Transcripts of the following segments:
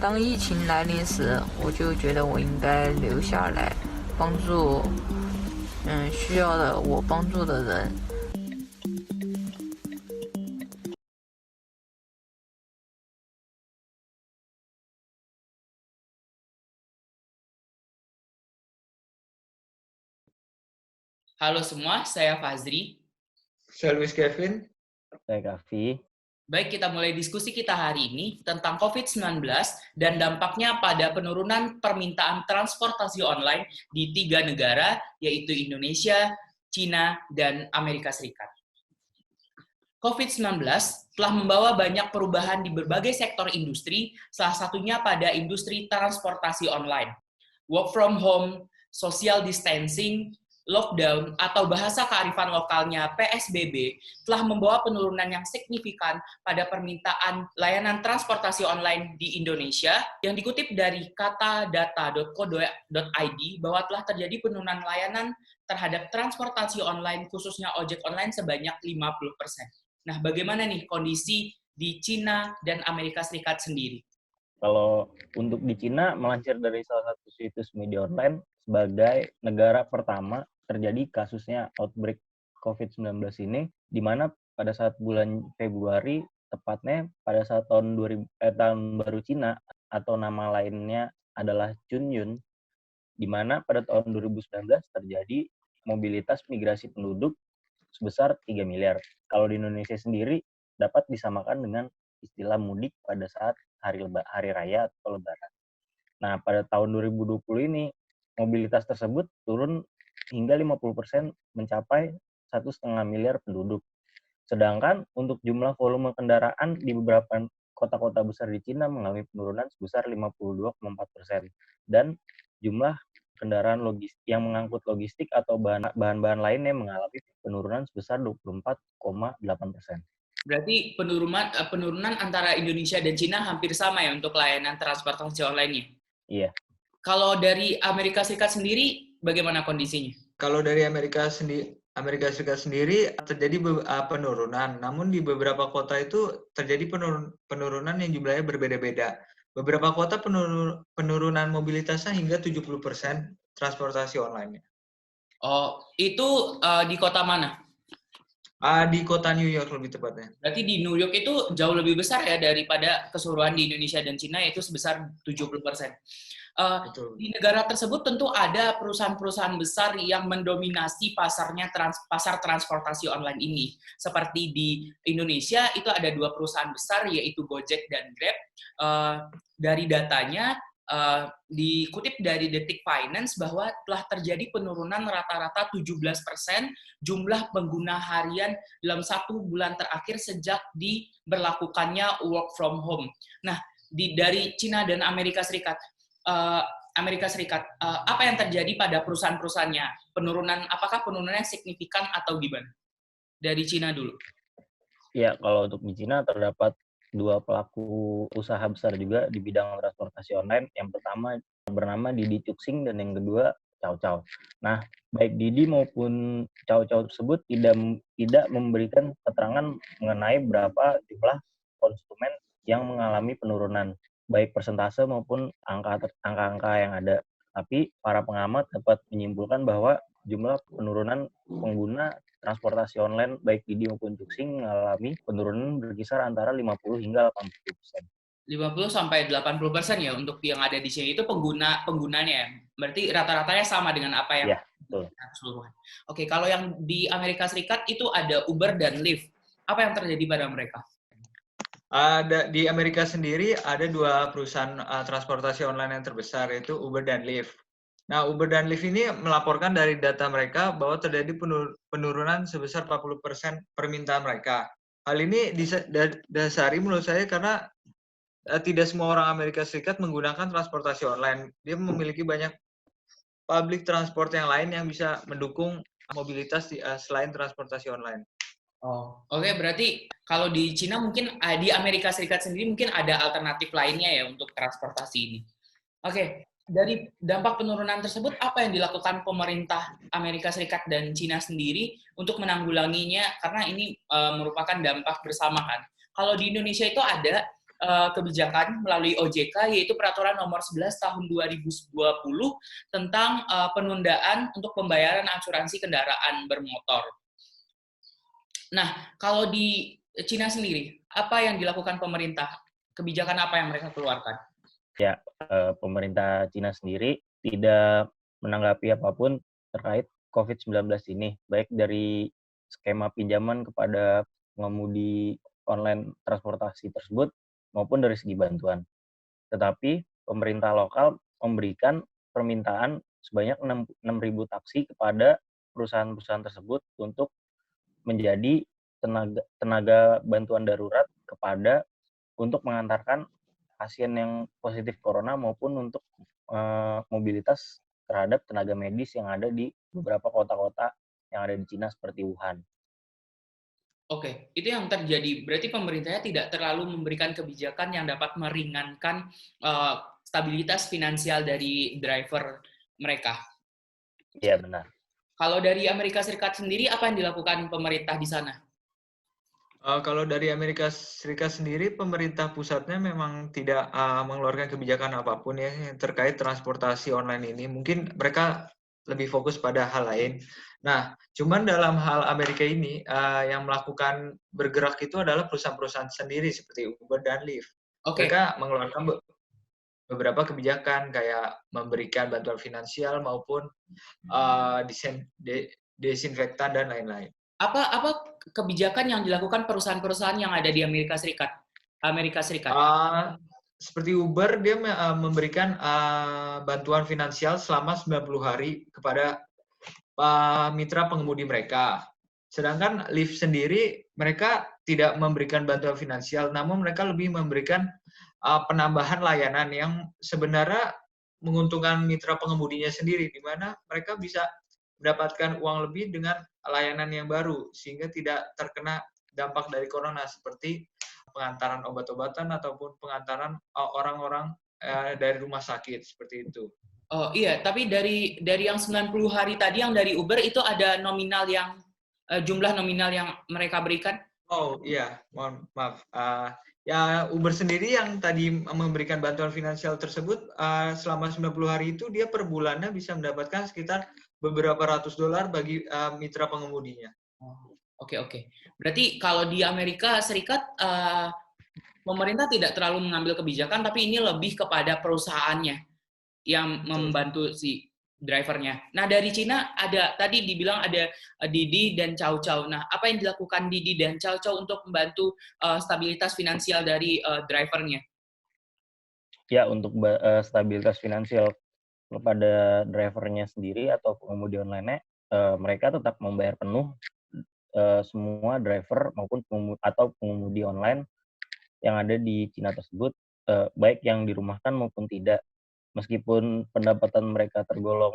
当疫情来临时，我就觉得我应该留下来，帮助需要的我帮助的人。Halo semua, saya Fazri. Saya Luis Kevin. Saya Kavi. Baik, kita mulai diskusi kita hari ini tentang COVID-19 dan dampaknya pada penurunan permintaan transportasi online di 3 negara, yaitu Indonesia, Cina, dan Amerika Serikat. COVID-19 telah membawa banyak perubahan di berbagai sektor industri, salah satunya pada industri transportasi online. Work from home, social distancing, lockdown, atau bahasa kearifan lokalnya PSBB telah membawa penurunan yang signifikan pada permintaan layanan transportasi online di Indonesia yang dikutip dari katadata.co.id bahwa telah terjadi penurunan layanan terhadap transportasi online khususnya ojek online sebanyak 50%. Nah, bagaimana nih kondisi di Cina dan Amerika Serikat sendiri? Kalau untuk di Cina, melansir dari salah satu situs media online, sebagai negara pertama terjadi kasusnya outbreak COVID-19 ini, di mana pada saat bulan Februari, tepatnya pada saat tahun baru Cina, atau nama lainnya adalah Chunyun, di mana pada tahun 2019 terjadi mobilitas migrasi penduduk sebesar 3 miliar. Kalau di Indonesia sendiri, dapat disamakan dengan istilah mudik pada saat hari raya atau lebaran. Nah, pada tahun 2020 ini, mobilitas tersebut turun hingga 50% mencapai 1,5 miliar penduduk. Sedangkan untuk jumlah volume kendaraan di beberapa kota-kota besar di Cina mengalami penurunan sebesar 52,4%. Dan jumlah kendaraan yang mengangkut logistik atau bahan-bahan lainnya mengalami penurunan sebesar 24,8%. Berarti penurunan antara Indonesia dan Cina hampir sama ya untuk layanan transportasi online-nya? Iya. Kalau dari Amerika Serikat sendiri, bagaimana kondisinya? Kalau dari Amerika Serikat sendiri terjadi penurunan, namun di beberapa kota itu terjadi penurunan yang jumlahnya berbeda-beda. Beberapa kota penurunan mobilitasnya hingga 70% transportasi online-nya. Oh, itu di kota mana? Di kota New York lebih tepatnya. Berarti di New York itu jauh lebih besar ya daripada keseluruhan di Indonesia dan Cina, yaitu sebesar 70%. Di negara tersebut tentu ada perusahaan-perusahaan besar yang mendominasi pasar transportasi online ini. Seperti di Indonesia itu ada 2 perusahaan besar, yaitu Gojek dan Grab. Dari datanya, dikutip dari Detik Finance bahwa telah terjadi penurunan rata-rata 17% jumlah pengguna harian dalam 1 bulan terakhir sejak diberlakukannya work from home. Nah, dari Cina dan Amerika Serikat, apa yang terjadi pada perusahaan-perusahaannya? Apakah penurunannya signifikan atau gimana? Dari Cina dulu. Ya, kalau untuk di Cina terdapat 2 pelaku usaha besar juga di bidang transportasi online. Yang pertama bernama Didi Chuxing dan yang kedua Cao Cao. Nah, baik Didi maupun Cao Cao tersebut tidak memberikan keterangan mengenai berapa jumlah konsumen yang mengalami penurunan, baik persentase maupun angka-angka yang ada. Tapi para pengamat dapat menyimpulkan bahwa jumlah penurunan pengguna transportasi online baik Didi maupun Chuxing mengalami penurunan berkisar antara 50 hingga 80%. 50-80% ya untuk yang ada di sini itu penggunanya ya. Berarti rata-ratanya sama dengan apa yang keseluruhan. Oke, kalau yang di Amerika Serikat itu ada Uber dan Lyft. Apa yang terjadi pada mereka? Di Amerika sendiri ada 2 perusahaan transportasi online yang terbesar, yaitu Uber dan Lyft. Nah, Uber dan Lyft ini melaporkan dari data mereka bahwa terjadi penurunan sebesar 40% permintaan mereka. Hal ini didasari menurut saya karena tidak semua orang Amerika Serikat menggunakan transportasi online. Dia memiliki banyak public transport yang lain yang bisa mendukung mobilitas selain transportasi online. Oh, oke. Berarti kalau di Cina mungkin di Amerika Serikat sendiri mungkin ada alternatif lainnya ya untuk transportasi ini. Oke, dari dampak penurunan tersebut apa yang dilakukan pemerintah Amerika Serikat dan Cina sendiri untuk menanggulanginya karena ini merupakan dampak bersama kan. Kalau di Indonesia itu ada kebijakan melalui OJK, yaitu Peraturan Nomor 11 Tahun 2020 tentang penundaan untuk pembayaran asuransi kendaraan bermotor. Nah, kalau di Cina sendiri, apa yang dilakukan pemerintah? Kebijakan apa yang mereka keluarkan? Ya, pemerintah Cina sendiri tidak menanggapi apapun terkait COVID-19 ini, baik dari skema pinjaman kepada pengemudi online transportasi tersebut maupun dari segi bantuan. Tetapi pemerintah lokal memberikan permintaan sebanyak 6.000 taksi kepada perusahaan-perusahaan tersebut untuk menjadi tenaga bantuan darurat untuk mengantarkan pasien yang positif corona maupun untuk mobilitas terhadap tenaga medis yang ada di beberapa kota-kota yang ada di Cina seperti Wuhan. Oke, itu yang terjadi. Berarti pemerintahnya tidak terlalu memberikan kebijakan yang dapat meringankan stabilitas finansial dari driver mereka. Iya, benar. Kalau dari Amerika Serikat sendiri, apa yang dilakukan pemerintah di sana? Kalau dari Amerika Serikat sendiri, pemerintah pusatnya memang tidak mengeluarkan kebijakan apapun ya yang terkait transportasi online ini. Mungkin mereka lebih fokus pada hal lain. Nah, cuman dalam hal Amerika ini yang melakukan bergerak itu adalah perusahaan-perusahaan sendiri seperti Uber dan Lyft. Okay. Mereka mengeluarkan beberapa kebijakan kayak memberikan bantuan finansial maupun desinfektan dan lain-lain. Apa kebijakan yang dilakukan perusahaan-perusahaan yang ada di Amerika Serikat? Seperti Uber, dia memberikan bantuan finansial selama 90 hari kepada mitra pengemudi mereka. Sedangkan Lyft sendiri, mereka tidak memberikan bantuan finansial, namun mereka lebih memberikan penambahan layanan yang sebenarnya menguntungkan mitra pengemudinya sendiri, di mana mereka bisa mendapatkan uang lebih dengan layanan yang baru, sehingga tidak terkena dampak dari corona, seperti pengantaran obat-obatan ataupun pengantaran orang-orang dari rumah sakit, seperti itu. Oh iya, tapi dari yang 90 hari tadi yang dari Uber itu ada nominal yang jumlah nominal yang mereka berikan? Oh iya, mohon maaf. Ya Uber sendiri yang tadi memberikan bantuan finansial tersebut selama 90 hari itu dia per bulannya bisa mendapatkan sekitar beberapa ratus dolar bagi mitra pengemudinya. Oke. Berarti kalau di Amerika Serikat pemerintah tidak terlalu mengambil kebijakan, tapi ini lebih kepada perusahaannya yang membantu si drivernya. Nah, dari Cina tadi dibilang ada Didi dan Chow Chow. Nah, apa yang dilakukan Didi dan Chow Chow untuk membantu stabilitas finansial dari drivernya? Ya, untuk stabilitas finansial kepada drivernya sendiri atau pengemudi online-nya, mereka tetap membayar penuh semua driver maupun pengemudi online yang ada di Cina tersebut, baik yang dirumahkan maupun tidak. Meskipun pendapatan mereka tergolong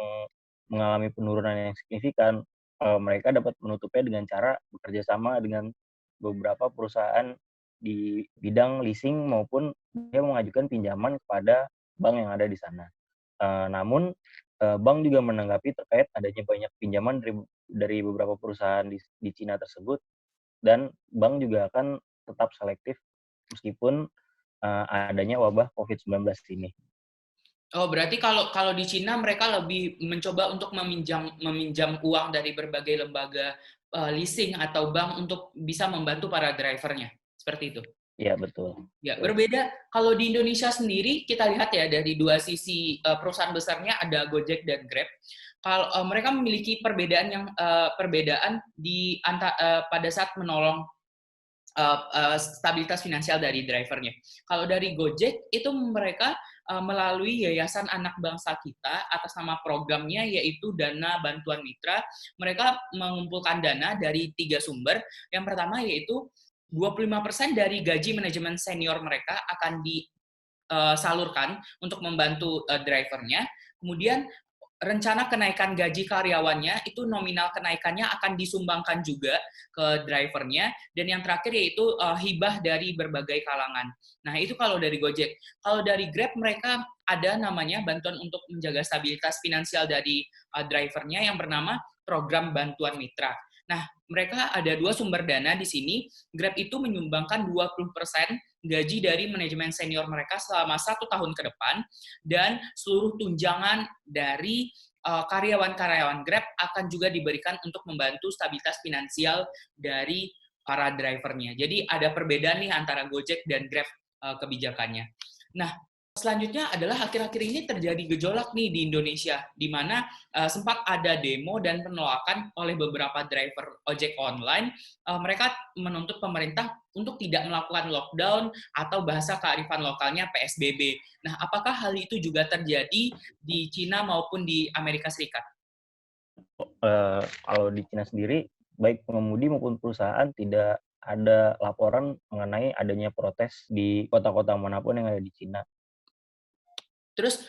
mengalami penurunan yang signifikan, mereka dapat menutupnya dengan cara bekerja sama dengan beberapa perusahaan di bidang leasing maupun dia mengajukan pinjaman kepada bank yang ada di sana. Namun, bank juga menanggapi terkait adanya banyak pinjaman dari beberapa perusahaan di Cina tersebut, dan bank juga akan tetap selektif meskipun adanya wabah COVID-19 ini. Oh, berarti kalau di Cina mereka lebih mencoba untuk meminjam uang dari berbagai lembaga leasing atau bank untuk bisa membantu para drivernya. Seperti itu. Iya, betul. Ya, berbeda kalau di Indonesia sendiri kita lihat ya dari dua sisi perusahaan besarnya ada Gojek dan Grab. Kalau mereka memiliki perbedaan pada saat menolong stabilitas finansial dari drivernya. Kalau dari Gojek itu mereka melalui Yayasan Anak Bangsa Kita atas nama programnya yaitu Dana Bantuan Mitra, mereka mengumpulkan dana dari 3 sumber. Yang pertama yaitu 25% dari gaji manajemen senior mereka akan disalurkan untuk membantu drivernya. Kemudian rencana kenaikan gaji karyawannya itu nominal kenaikannya akan disumbangkan juga ke drivernya, dan yang terakhir yaitu hibah dari berbagai kalangan. Nah, itu kalau dari Gojek. Kalau dari Grab mereka ada namanya bantuan untuk menjaga stabilitas finansial dari drivernya yang bernama program bantuan mitra. Nah, mereka ada 2 sumber dana di sini. Grab itu menyumbangkan 20% gaji dari manajemen senior mereka selama 1 tahun ke depan, dan seluruh tunjangan dari karyawan-karyawan Grab akan juga diberikan untuk membantu stabilitas finansial dari para drivernya. Jadi ada perbedaan nih antara Gojek dan Grab kebijakannya. Nah, selanjutnya adalah akhir-akhir ini terjadi gejolak nih di Indonesia, di mana sempat ada demo dan penolakan oleh beberapa driver ojek online. Mereka menuntut pemerintah untuk tidak melakukan lockdown atau bahasa kearifan lokalnya PSBB. Nah, apakah hal itu juga terjadi di Cina maupun di Amerika Serikat? Kalau di Cina sendiri, baik pengemudi maupun perusahaan tidak ada laporan mengenai adanya protes di kota-kota manapun yang ada di Cina. Terus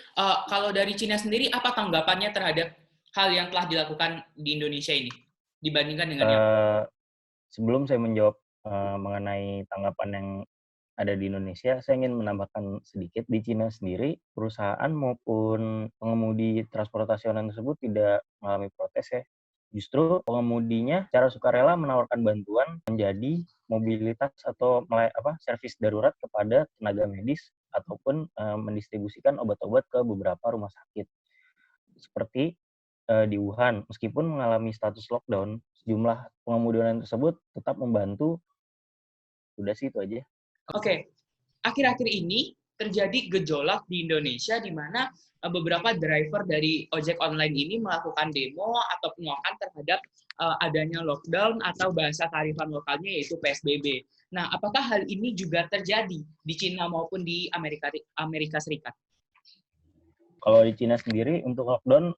kalau dari Cina sendiri, apa tanggapannya terhadap hal yang telah dilakukan di Indonesia ini dibandingkan dengan yang Sebelum saya menjawab mengenai tanggapan yang ada di Indonesia, saya ingin menambahkan sedikit. Di Cina sendiri, perusahaan maupun pengemudi transportasi online tersebut tidak mengalami protes ya. Justru pengemudinya secara sukarela menawarkan bantuan menjadi mobilitas atau servis darurat kepada tenaga medis ataupun mendistribusikan obat-obat ke beberapa rumah sakit. Seperti di Wuhan, meskipun mengalami status lockdown, sejumlah pengemudi online tersebut tetap membantu. Udah sih itu aja. Oke, akhir-akhir ini terjadi gejolak di Indonesia di mana beberapa driver dari ojek online ini melakukan demo atau penolakan terhadap adanya lockdown atau bahasa kearifan lokalnya yaitu PSBB. Nah, apakah hal ini juga terjadi di Cina maupun di Amerika Serikat? Kalau di Cina sendiri untuk lockdown,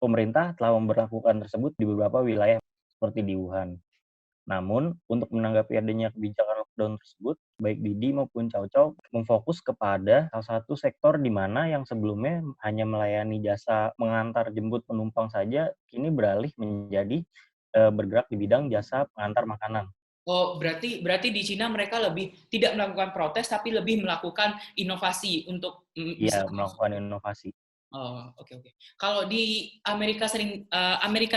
pemerintah telah memberlakukan tersebut di beberapa wilayah seperti di Wuhan. Namun, untuk menanggapi adanya kebijakan lockdown tersebut, baik Didi maupun Chow Chow memfokus kepada salah satu sektor di mana yang sebelumnya hanya melayani jasa mengantar jemput penumpang saja, kini beralih menjadi bergerak di bidang jasa pengantar makanan. Oh, berarti di Cina mereka lebih tidak melakukan protes, tapi lebih melakukan inovasi untuk Iya, melakukan inovasi. Oh, oke. Kalau di Amerika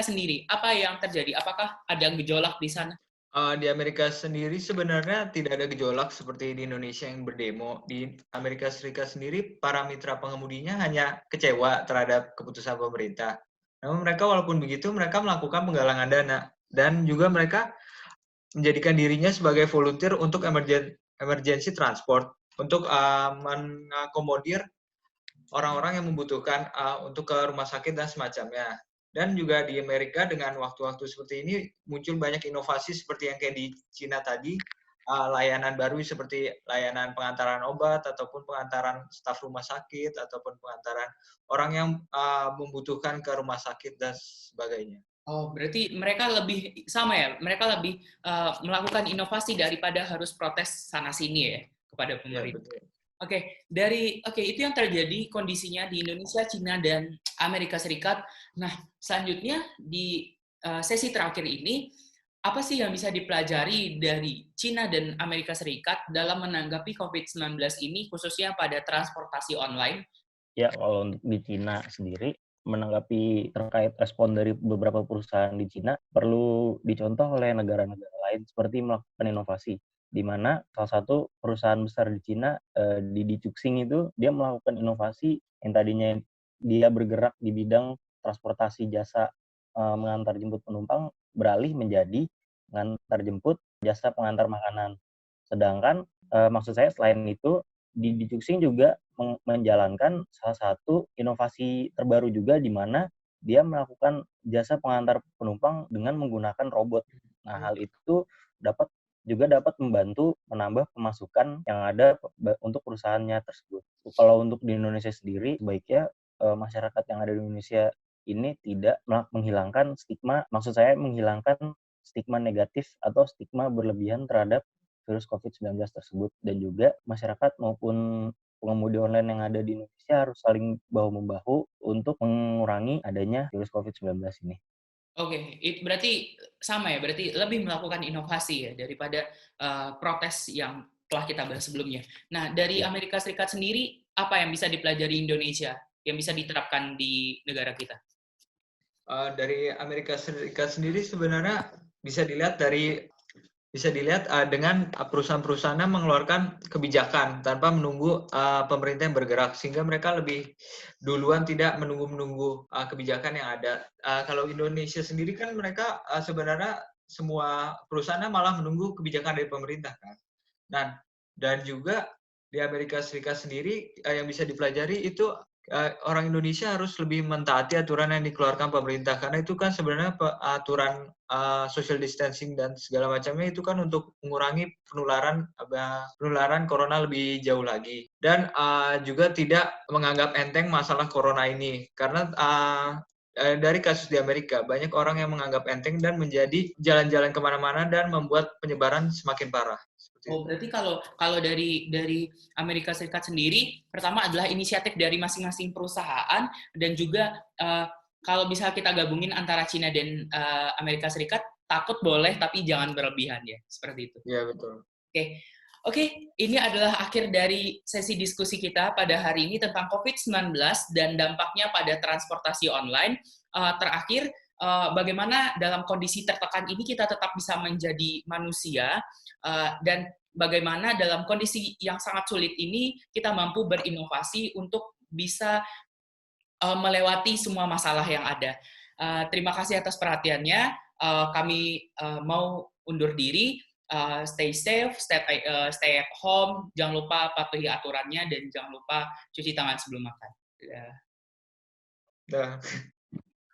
sendiri, apa yang terjadi? Apakah ada gejolak di sana? Di Amerika sendiri sebenarnya tidak ada gejolak seperti di Indonesia yang berdemo. Di Amerika Serikat sendiri, para mitra pengemudinya hanya kecewa terhadap keputusan pemerintah. Namun mereka walaupun begitu, mereka melakukan penggalangan dana. Dan juga mereka menjadikan dirinya sebagai volunteer untuk emergency transport. Untuk mengakomodir orang-orang yang membutuhkan untuk ke rumah sakit dan semacamnya. Dan juga di Amerika dengan waktu-waktu seperti ini muncul banyak inovasi seperti yang kayak di Cina tadi, layanan baru seperti layanan pengantaran obat ataupun pengantaran staf rumah sakit ataupun pengantaran orang yang membutuhkan ke rumah sakit dan sebagainya. Oh, berarti mereka lebih sama ya? Mereka lebih melakukan inovasi daripada harus protes sana-sini ya kepada pemerintah. Ya, betul. Oke, itu yang terjadi kondisinya di Indonesia, Cina, dan Amerika Serikat. Nah, selanjutnya di sesi terakhir ini, apa sih yang bisa dipelajari dari Cina dan Amerika Serikat dalam menanggapi COVID-19 ini, khususnya pada transportasi online? Ya, kalau untuk di Cina sendiri, menanggapi terkait respon dari beberapa perusahaan di Cina, perlu dicontoh oleh negara-negara lain seperti melakukan inovasi. Di mana salah satu perusahaan besar di Cina, Didi Chuxing itu, dia melakukan inovasi yang tadinya dia bergerak di bidang transportasi jasa mengantar jemput penumpang, beralih menjadi mengantar jemput jasa pengantar makanan. Sedangkan maksud saya selain itu, Didi Chuxing juga menjalankan salah satu inovasi terbaru juga di mana dia melakukan jasa pengantar penumpang dengan menggunakan robot. Nah, hal itu dapat membantu menambah pemasukan yang ada untuk perusahaannya tersebut. Kalau untuk di Indonesia sendiri, baiknya masyarakat yang ada di Indonesia ini tidak menghilangkan stigma negatif atau stigma berlebihan terhadap virus COVID-19 tersebut. Dan juga masyarakat maupun pengemudi online yang ada di Indonesia harus saling bahu-membahu untuk mengurangi adanya virus COVID-19 ini. Oke, berarti sama ya, berarti lebih melakukan inovasi ya daripada protes yang telah kita bahas sebelumnya. Nah, dari Amerika Serikat sendiri, apa yang bisa dipelajari Indonesia, yang bisa diterapkan di negara kita? Dari Amerika Serikat sendiri sebenarnya bisa dilihat dari bisa dilihat dengan perusahaan-perusahaan mengeluarkan kebijakan tanpa menunggu pemerintah yang bergerak, sehingga mereka lebih duluan tidak menunggu kebijakan yang ada. Kalau Indonesia sendiri kan mereka sebenarnya semua perusahaannya malah menunggu kebijakan dari pemerintah kan. Dan juga di Amerika Serikat sendiri yang bisa dipelajari itu orang Indonesia harus lebih mentaati aturan yang dikeluarkan pemerintah, karena itu kan sebenarnya aturan social distancing dan segala macamnya itu kan untuk mengurangi penularan corona lebih jauh lagi, dan juga tidak menganggap enteng masalah corona ini, karena dari kasus di Amerika banyak orang yang menganggap enteng dan menjadi jalan-jalan kemana-mana dan membuat penyebaran semakin parah. Oh, berarti kalau dari Amerika Serikat sendiri, pertama adalah inisiatif dari masing-masing perusahaan, dan juga kalau bisa kita gabungin antara Cina dan Amerika Serikat, takut boleh tapi jangan berlebihan ya, seperti itu. Iya, betul. Oke, ini adalah akhir dari sesi diskusi kita pada hari ini tentang COVID-19 dan dampaknya pada transportasi online. Terakhir, bagaimana dalam kondisi tertekan ini kita tetap bisa menjadi manusia, dan bagaimana dalam kondisi yang sangat sulit ini kita mampu berinovasi untuk bisa melewati semua masalah yang ada. Terima kasih atas perhatiannya. Kami mau undur diri. Stay safe, stay at home. Jangan lupa patuhi aturannya dan jangan lupa cuci tangan sebelum makan. Dah.